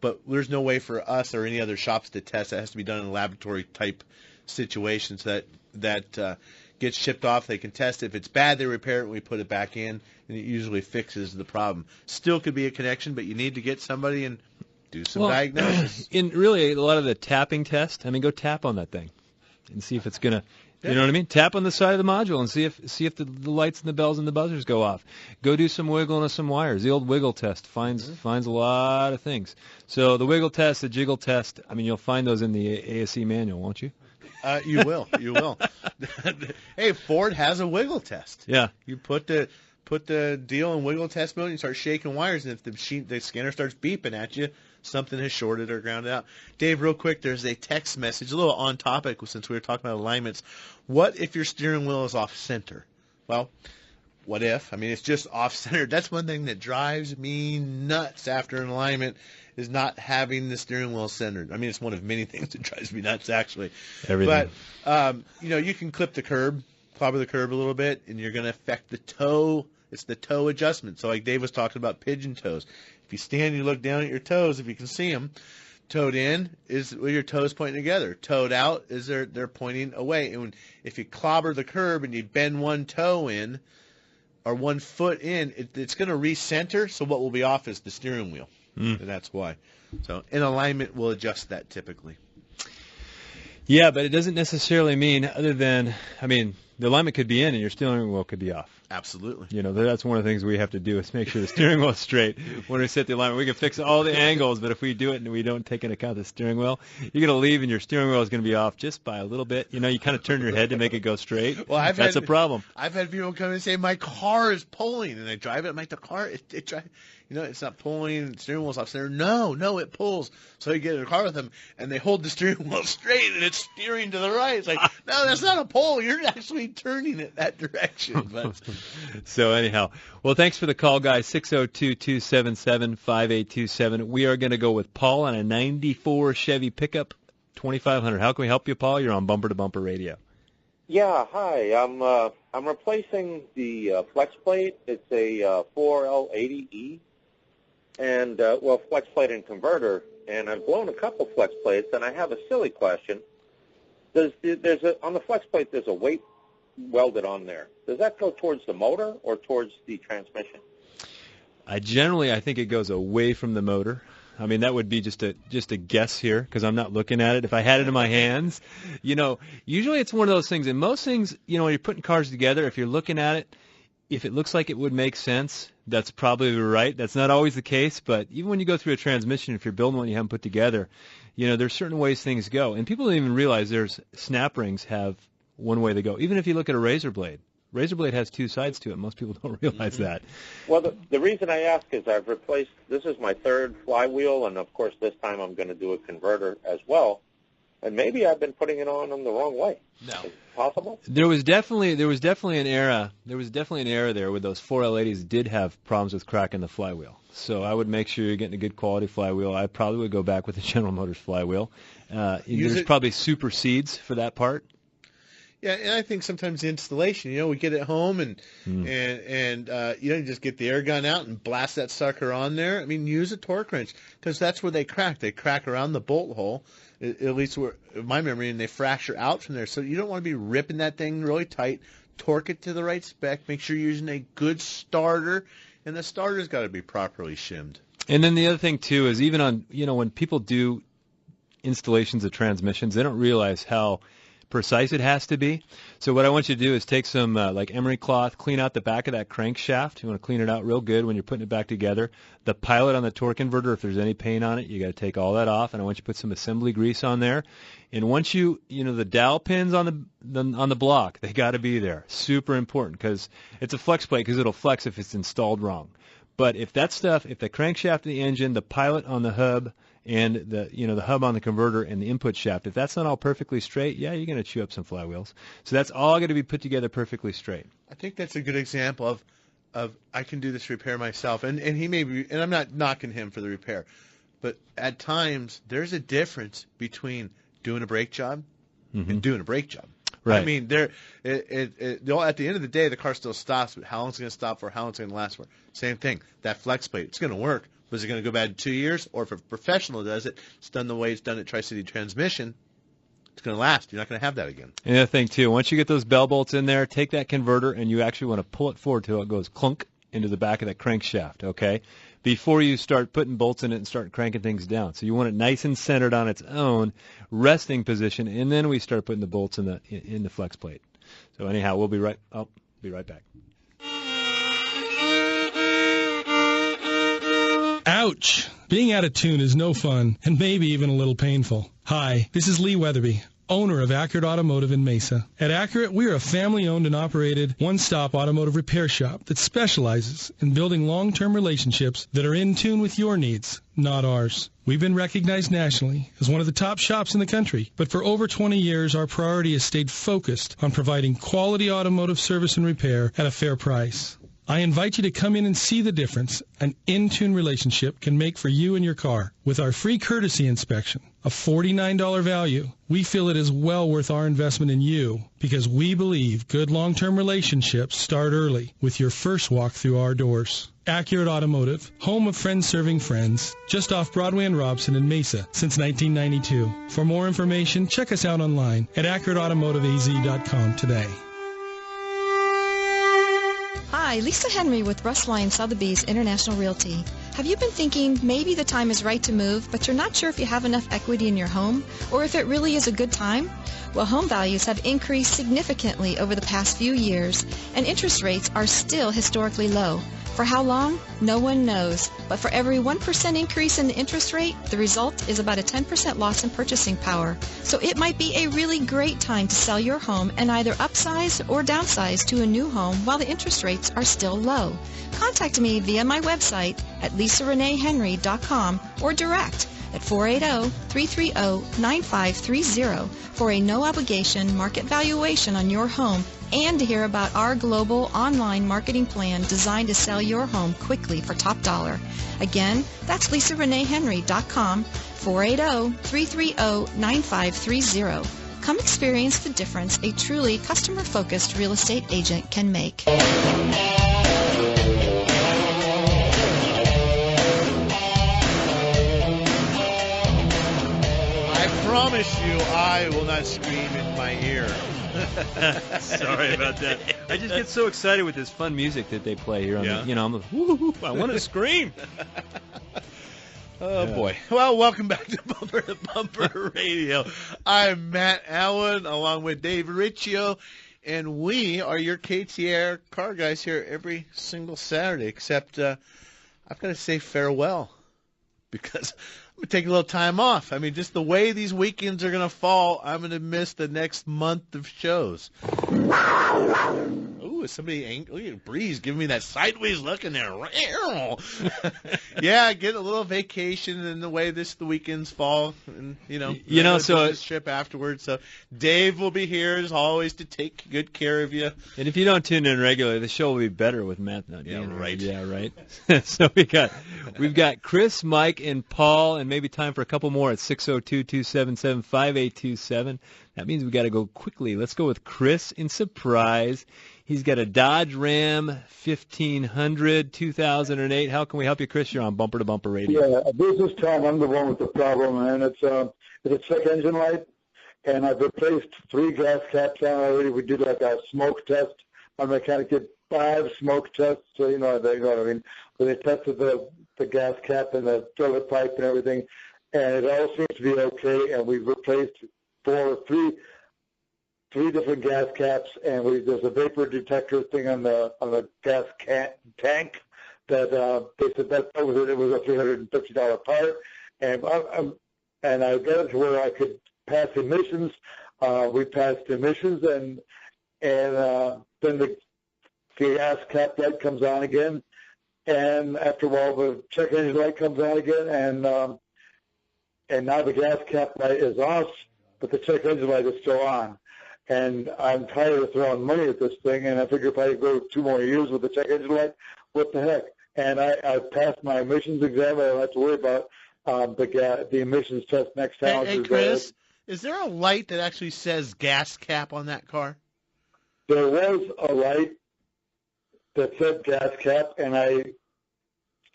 but there's no way for us or any other shops to test. That has to be done in a laboratory-type situation so that gets shipped off. They can test it. If it's bad, they repair it, and we put it back in, and it usually fixes the problem. Still could be a connection, but you need to get somebody and do some diagnosis. In really a lot of the tapping test, go tap on that thing and see if it's going to, you know what I mean? Tap on the side of the module and see if the lights and the bells and the buzzers go off. Go do some wiggling of some wires. The old wiggle test finds a lot of things. So the wiggle test, the jiggle test, you'll find those in the ASE manual, won't you? You will. You will. Hey, Ford has a wiggle test. Yeah. You put the deal in wiggle test mode and you start shaking wires, and if the scanner starts beeping at you, something has shorted or grounded out. Dave, real quick, there's a text message, a little on topic since we were talking about alignments. What if your steering wheel is off center? Well, what if? It's just off center. That's one thing that drives me nuts after an alignment is not having the steering wheel centered. It's one of many things that drives me nuts, actually. Everything. But, you can clobber the curb a little bit, and you're going to affect the toe. It's the toe adjustment. So like Dave was talking about pigeon toes. If you stand and you look down at your toes, if you can see them, toed in is where your toes pointing together. Toed out is they're pointing away. And if you clobber the curb and you bend one toe in or 1 foot in, it's going to recenter. So what will be off is the steering wheel. And that's why. So in alignment, we'll adjust that typically. Yeah, but it doesn't necessarily mean other than, the alignment could be in and your steering wheel could be off. Absolutely. That's one of the things we have to do is make sure the steering wheel is straight when we set the alignment. We can fix all the angles, but if we do it and we don't take into account the steering wheel, you're going to leave and your steering wheel is going to be off just by a little bit. You kind of turn your head to make it go straight. Well, that's a problem. I've had people come and say, my car is pulling, and I drive it. I'm like, the car, it's not pulling, the steering wheel's off center. No, it pulls. So you get in a car with them, and they hold the steering wheel straight, and it's steering to the right. It's like, no, that's not a pull. You're actually turning it that direction. But So anyhow, well, thanks for the call, guys. 602-277-5827. We are going to go with Paul on a 94 Chevy pickup, 2500. How can we help you, Paul? You're on Bumper to Bumper Radio. Yeah, hi. I'm replacing the flex plate. It's a 4L80E, and flex plate and converter. And I've blown a couple flex plates, and I have a silly question. On the flex plate, there's a weight welded on there. Does that go towards the motor or towards the transmission? I think it goes away from the motor. That would be just a guess here because I'm not looking at it. If I had it in my hands, usually it's one of those things. And most things, when you're putting cars together, if you're looking at it, if it looks like it would make sense, that's probably right. That's not always the case, but even when you go through a transmission, if you're building one you haven't put together, there's certain ways things go. And people don't even realize there's snap rings have one way they go. Even if you look at a razor blade. Razor blade has two sides to it. Most people don't realize that. Well, the reason I ask is I've replaced, this is my third flywheel, and of course this time I'm going to do a converter as well. And maybe I've been putting it on them the wrong way. No. Is it possible? There was definitely an era there where those 4L80s did have problems with cracking the flywheel. So I would make sure you're getting a good quality flywheel. I probably would go back with the General Motors flywheel. There's probably super seeds for that part. Yeah, and I think sometimes the installation, we get it home and you just get the air gun out and blast that sucker on there. Use a torque wrench because that's where they crack. They crack around the bolt hole, at least where my memory, and they fracture out from there. So you don't want to be ripping that thing really tight. Torque it to the right spec. Make sure you're using a good starter and the starter's got to be properly shimmed. And then the other thing too is even on when people do installations of transmissions, they don't realize how precise it has to be. So what I want you to do is take some like emery cloth, clean out the back of that crankshaft. You want to clean it out real good when you're putting it back together. The pilot on the torque converter, if there's any paint on it, you got to take all that off. And I want you to put some assembly grease on there. And once the dowel pins on the block, they got to be there. Super important because it's a flex plate because it'll flex if it's installed wrong. But if that stuff, if the crankshaft of the engine, the pilot on the hub, and the hub on the converter and the input shaft, if that's not all perfectly straight, yeah, you're going to chew up some flywheels. So that's all going to be put together perfectly straight. I think that's a good example of I can do this repair myself. And he may be, and I'm not knocking him for the repair, but at times there's a difference between doing a brake job and doing a brake job. Right. I mean, at the end of the day, the car still stops, but how long it's going to stop for, how long it's going to last for. Same thing. That flex plate, it's going to work. Was it going to go bad in 2 years? Or if a professional does it, it's done the way it's done at Tri-City Transmission, it's going to last. You're not going to have that again. And the other thing, too, once you get those bell bolts in there, take that converter, and you actually want to pull it forward till it goes clunk into the back of that crankshaft, okay, before you start putting bolts in it and start cranking things down. So you want it nice and centered on its own resting position, and then we start putting the bolts in the flex plate. So anyhow, I'll be right back. Ouch! Being out of tune is no fun, and maybe even a little painful. Hi, this is Lee Weatherby, owner of Accurate Automotive in Mesa. At Accurate, we are a family-owned and operated one-stop automotive repair shop that specializes in building long-term relationships that are in tune with your needs, not ours. We've been recognized nationally as one of the top shops in the country, but for over 20 years, our priority has stayed focused on providing quality automotive service and repair at a fair price. I invite you to come in and see the difference an in-tune relationship can make for you and your car. With our free courtesy inspection, a $49 value, we feel it is well worth our investment in you because we believe good long-term relationships start early with your first walk through our doors. Accurate Automotive, home of friends serving friends, just off Broadway and Robson in Mesa since 1992. For more information, check us out online at AccurateAutomotiveAZ.com today. Hi, Lisa Henry with Russ Lyon Sotheby's International Realty. Have you been thinking maybe the time is right to move, but you're not sure if you have enough equity in your home or if it really is a good time? Well, home values have increased significantly over the past few years, and interest rates are still historically low. For how long? No one knows. But for every 1% increase in the interest rate, the result is about a 10% loss in purchasing power. So it might be a really great time to sell your home and either upsize or downsize to a new home while the interest rates are still low. Contact me via my website at lisareneehenry.com or direct at 480-330-9530 for a no-obligation market valuation on your home and to hear about our global online marketing plan designed to sell your home quickly for top dollar. Again, that's lisareneehenry.com, 480-330-9530. Come experience the difference a truly customer-focused real estate agent can make. I promise you I will not scream in my ear. Sorry about that. I just get so excited with this fun music that they play here. I'm like, woo, I want to scream. Oh, boy. Well, welcome back to Bumper to Bumper Radio. I'm Matt Allen along with Dave Riccio, and we are your KTAR car guys here every single Saturday, except I've got to say farewell because I'm going to take a little time off. I mean, just the way these weekends are going to fall, I'm going to miss the next month of shows. Ooh, is somebody angry? Look at Breeze giving me that sideways look in there. Yeah, get a little vacation in the way the weekends fall, and so this trip afterwards. So Dave will be here as always to take good care of you. And if you don't tune in regularly, the show will be better with Matt not being right. Yeah, right. So we've got Chris, Mike, and Paul, and maybe time for a couple more at 602-277-5827. That means we got to go quickly. Let's go with Chris in Surprise. He's got a Dodge Ram 1500 2008. How can we help you, Chris? You're on Bumper to Bumper Radio. Yeah, this is Tom. I'm the one with the problem, and it's a check engine light, and I've replaced 3 gas caps on already. We did like a smoke test. My mechanic did 5 smoke tests, so you know what I mean. Where they tested the gas cap and the toilet pipe and everything, and it all seems to be okay. And we've replaced three different gas caps, and there's a vapor detector thing on the gas tank that they said that was it. It was a $350 part, and I got it to where I could pass emissions. We passed emissions, and then the gas cap light comes on again, and after a while the check engine light comes on again, and now the gas cap light is off, but the check engine light is still on. And I'm tired of throwing money at this thing, and I figure if I go 2 more years with the check engine light, what the heck? And I passed my emissions exam. I don't have to worry about the emissions test next time. Hey, Chris, is there a light that actually says gas cap on that car? There was a light that said gas cap, and I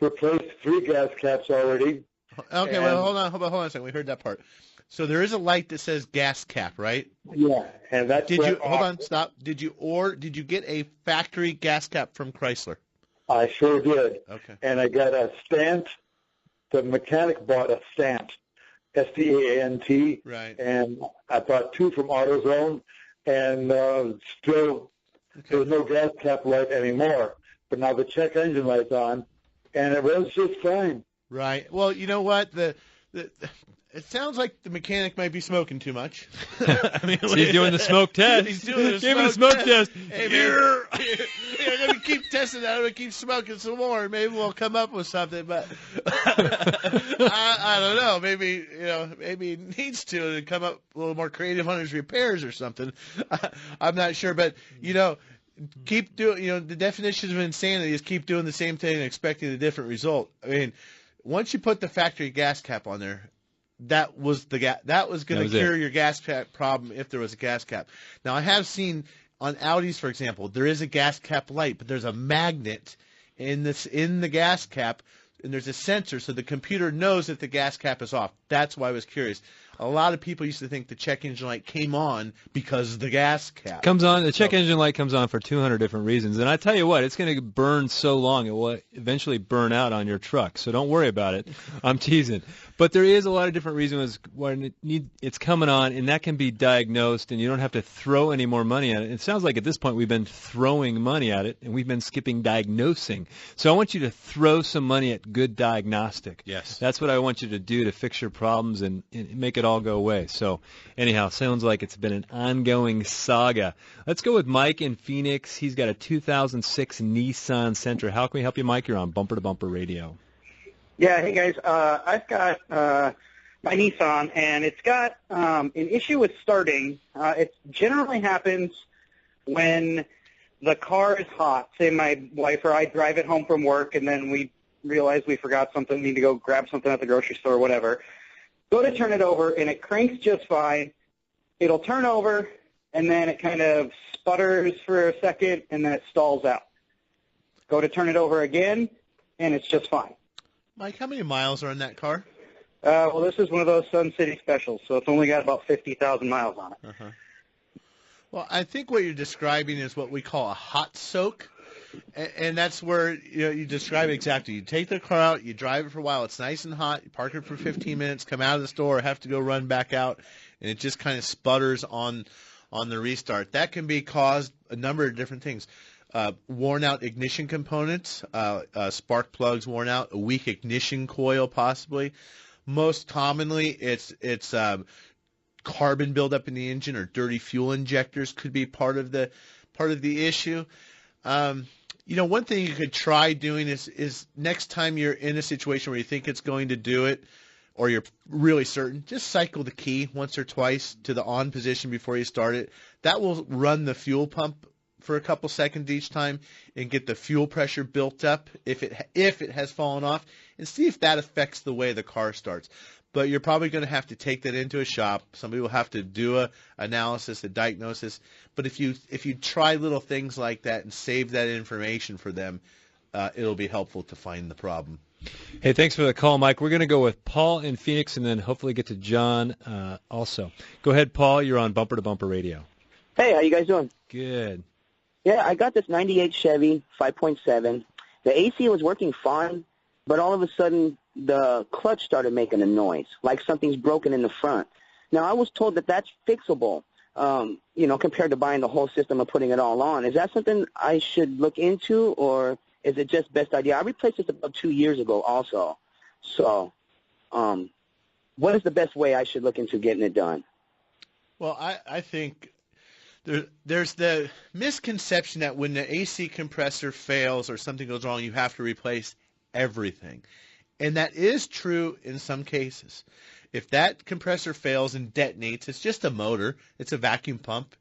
replaced 3 gas caps already. Okay, well, hold on a second. We heard that part. So there is a light that says gas cap, right? Yeah, and that's hold on, stop. Did you get a factory gas cap from Chrysler? I sure did. Okay. And I got a stamp. The mechanic bought a stamp, STANT. Right. And I bought 2 from AutoZone, and still there's no gas cap light anymore. But now the check engine light's on, and it runs just fine. Right. Well, you know what? It sounds like the mechanic might be smoking too much. I mean, so he's doing the smoke test. He's doing the smoke test. Hey, man, let me keep testing that. I'm going to keep smoking some more. Maybe we'll come up with something. But I don't know. Maybe he needs to come up a little more creative on his repairs or something. I'm not sure. But, keep doing, the definition of insanity is keep doing the same thing and expecting a different result. I mean, once you put the factory gas cap on there, that was going to cure your gas cap problem if there was a gas cap. Now, I have seen on Audis, for example, there is a gas cap light, but there's a magnet in the gas cap, and there's a sensor, so the computer knows that the gas cap is off. That's why I was curious. A lot of people used to think the check engine light came on because of the gas cap. The check engine light comes on for 200 different reasons. And I tell you what, it's going to burn so long, it will eventually burn out on your truck. So don't worry about it. I'm teasing. But there is a lot of different reasons when it's coming on, and that can be diagnosed, and you don't have to throw any more money at it. It sounds like at this point we've been throwing money at it, and we've been skipping diagnosing. So I want you to throw some money at Good Diagnostic. Yes. That's what I want you to do to fix your problems and make it all go away. So anyhow, sounds like it's been an ongoing saga. Let's go with Mike in Phoenix. He's got a 2006 Nissan Sentra. How can we help you, Mike? You're on Bumper to Bumper Radio. Yeah, hey guys. I've got my Nissan, and it's got an issue with starting. It generally happens when the car is hot. Say my wife or I drive it home from work, and then we realize we forgot something, need to go grab something at the grocery store or whatever. Go to turn it over, and it cranks just fine. It'll turn over, and then it kind of sputters for a second, and then it stalls out. Go to turn it over again, and it's just fine. Mike, how many miles are in that car? Well, this is one of those Sun City specials, so it's only got about 50,000 miles on it. Uh-huh. Well, I think what you're describing is what we call a hot soak, and that's where you describe it exactly. You take the car out, you drive it for a while, it's nice and hot, you park it for 15 minutes, come out of the store, have to go run back out, and it just kind of sputters on the restart. That can be caused a number of different things. Worn out ignition components, spark plugs worn out, a weak ignition coil possibly. Most commonly, it's carbon buildup in the engine or dirty fuel injectors could be part of the issue. One thing you could try doing is next time you're in a situation where you think it's going to do it, or you're really certain, just cycle the key once or twice to the on position before you start it. That will run the fuel pump for a couple seconds each time and get the fuel pressure built up if it has fallen off, and see if that affects the way the car starts. But you're probably going to have to take that into a shop. Somebody will have to do a analysis, a diagnosis. But if you try little things like that and save that information for them, it'll be helpful to find the problem. Hey, thanks for the call, Mike. We're going to go with Paul in Phoenix and then hopefully get to John also. Go ahead, Paul. You're on Bumper to Bumper Radio. Hey, how you guys doing? Good. Yeah, I got this 98 Chevy 5.7. The AC was working fine, but all of a sudden the clutch started making a noise, like something's broken in the front. Now, I was told that that's fixable, compared to buying the whole system and putting it all on. Is that something I should look into, or is it just best idea? I replaced this about 2 years ago also. So what is the best way I should look into getting it done? Well, I think there's the misconception that when the AC compressor fails or something goes wrong, you have to replace everything. And that is true in some cases. If that compressor fails and detonates, it's just a motor. It's a vacuum pump,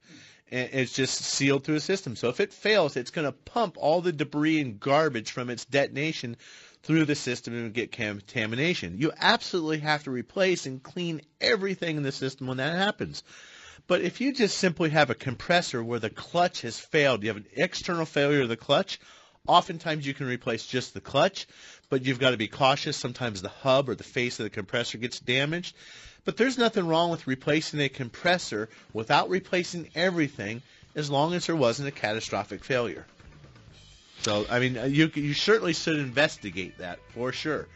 and it's just sealed through a system. So if it fails, it's going to pump all the debris and garbage from its detonation through the system and get contamination. You absolutely have to replace and clean everything in the system when that happens. But if you just simply have a compressor where the clutch has failed, you have an external failure of the clutch, oftentimes you can replace just the clutch, but you've got to be cautious. Sometimes the hub or the face of the compressor gets damaged. But there's nothing wrong with replacing a compressor without replacing everything, as long as there wasn't a catastrophic failure. So, I mean, you certainly should investigate that for sure.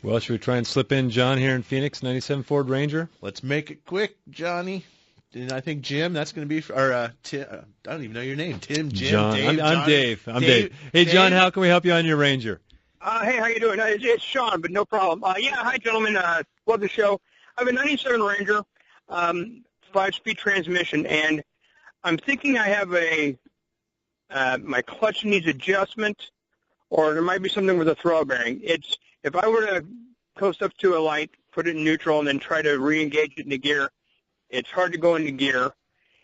Well, should we try and slip in John here in Phoenix, 97 Ford Ranger? Let's make it quick, Johnny. And I think Jim, that's going to be, or Tim, I don't even know your name. Tim, Jim, John. Dave, I'm Dave. I'm Dave. Hey, John, how can we help you on your Ranger? Hey, how you doing? It's Sean, but no problem. Hi, gentlemen. Love the show. I have a 97 Ranger, 5-speed transmission, and I'm thinking I have my clutch needs adjustment, or there might be something with a throw bearing. If I were to coast up to a light, put it in neutral, and then try to re-engage it into gear, it's hard to go into gear.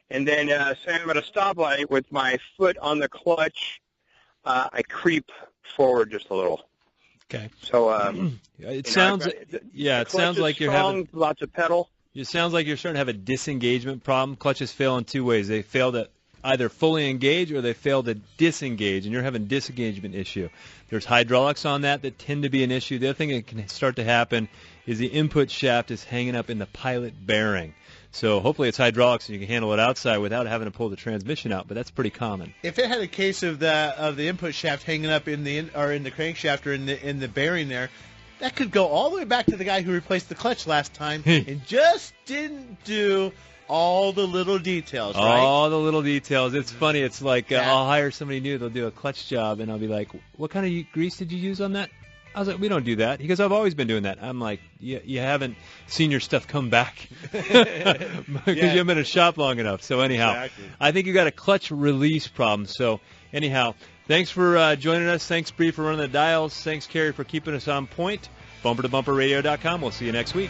And then say I'm at a stoplight with my foot on the clutch, I creep forward just a little. Okay. So it sounds like you're having lots of pedal. It sounds like you're starting to have a disengagement problem. Clutches fail in two ways. They fail to either fully engage or they fail to disengage, and you're having a disengagement issue. There's hydraulics on that tend to be an issue. The other thing that can start to happen is the input shaft is hanging up in the pilot bearing. So hopefully it's hydraulics and you can handle it outside without having to pull the transmission out, but that's pretty common. If it had a case of the input shaft hanging up in the crankshaft or in the bearing there, that could go all the way back to the guy who replaced the clutch last time and just didn't do all the little details, right? All the little details. It's funny. It's like I'll hire somebody new. They'll do a clutch job, and I'll be like, what kind of grease did you use on that? I was like, we don't do that. He goes, I've always been doing that. I'm like, you haven't seen your stuff come back because you haven't been in a shop long enough. So anyhow, exactly. I think you got a clutch release problem. So anyhow, thanks for joining us. Thanks, Bree, for running the dials. Thanks, Carrie, for keeping us on point. BumperToBumperRadio.com. We'll see you next week.